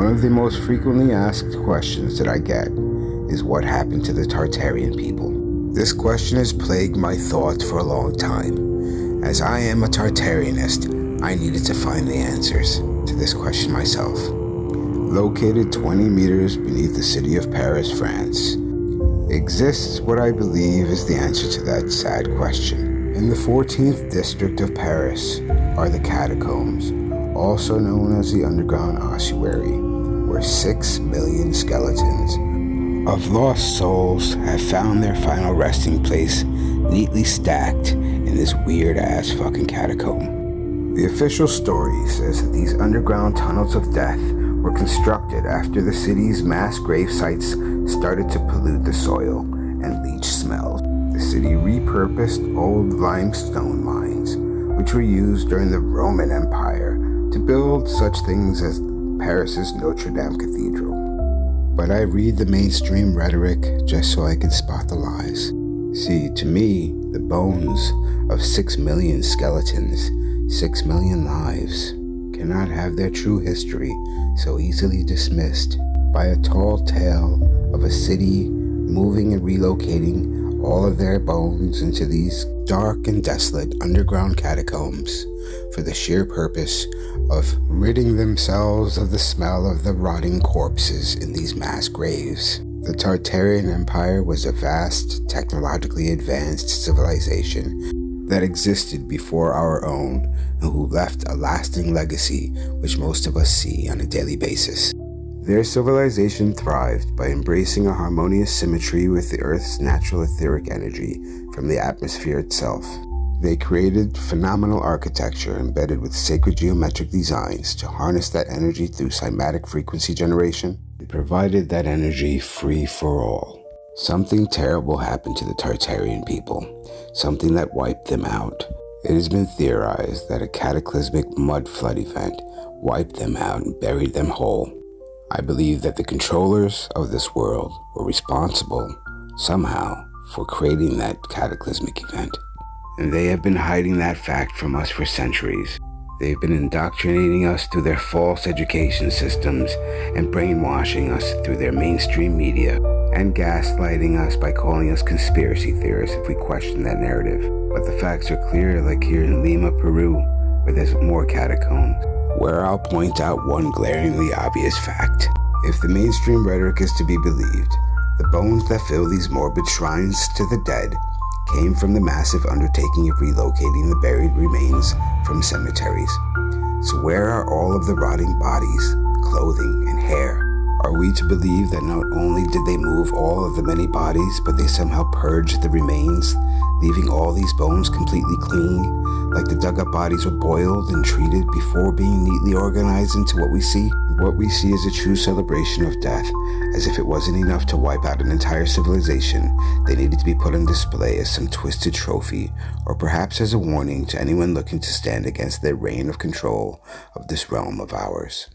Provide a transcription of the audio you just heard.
One of the most frequently asked questions that I get is what happened to the Tartarian people. This question has plagued my thoughts for a long time. As I am a Tartarianist, I needed to find the answers to this question myself. Located 20 meters beneath the city of Paris, France, exists what I believe is the answer to that sad question. In the 14th district of Paris are the catacombs, also known as the underground ossuary, where 6 million skeletons of lost souls have found their final resting place, neatly stacked in this weird-ass fucking catacomb. The official story says that these underground tunnels of death were constructed after the city's mass grave sites started to pollute the soil and leach smells. The city repurposed old limestone mines, which were used during the Roman Empire, to build such things as Paris's Notre Dame Cathedral. But I read the mainstream rhetoric just so I can spot the lies. See, to me, the bones of 6 million skeletons, 6 million lives, cannot have their true history so easily dismissed by a tall tale of a city moving and relocating all of their bones into these dark and desolate underground catacombs for the sheer purpose of ridding themselves of the smell of the rotting corpses in these mass graves. The Tartarian Empire was a vast, technologically advanced civilization that existed before our own and who left a lasting legacy which most of us see on a daily basis. Their civilization thrived by embracing a harmonious symmetry with the Earth's natural etheric energy from the atmosphere itself. They created phenomenal architecture embedded with sacred geometric designs to harness that energy through cymatic frequency generation and provided that energy free for all. Something terrible happened to the Tartarian people, something that wiped them out. It has been theorized that a cataclysmic mud flood event wiped them out and buried them whole. I believe that the controllers of this world were responsible, somehow, for creating that cataclysmic event. And they have been hiding that fact from us for centuries. They've been indoctrinating us through their false education systems and brainwashing us through their mainstream media and gaslighting us by calling us conspiracy theorists if we question that narrative. But the facts are clear, like here in Lima, Peru, where there's more catacombs. Where I'll point out one glaringly obvious fact. If the mainstream rhetoric is to be believed, the bones that fill these morbid shrines to the dead came from the massive undertaking of relocating the buried remains from cemeteries. So where are all of the rotting bodies, clothing, and hair? Are we to believe that not only did they move all of the many bodies, but they somehow purged the remains, leaving all these bones completely clean, like the dug-up bodies were boiled and treated before being neatly organized into what we see? What we see is a true celebration of death. As if it wasn't enough to wipe out an entire civilization, they needed to be put on display as some twisted trophy, or perhaps as a warning to anyone looking to stand against their reign of control of this realm of ours.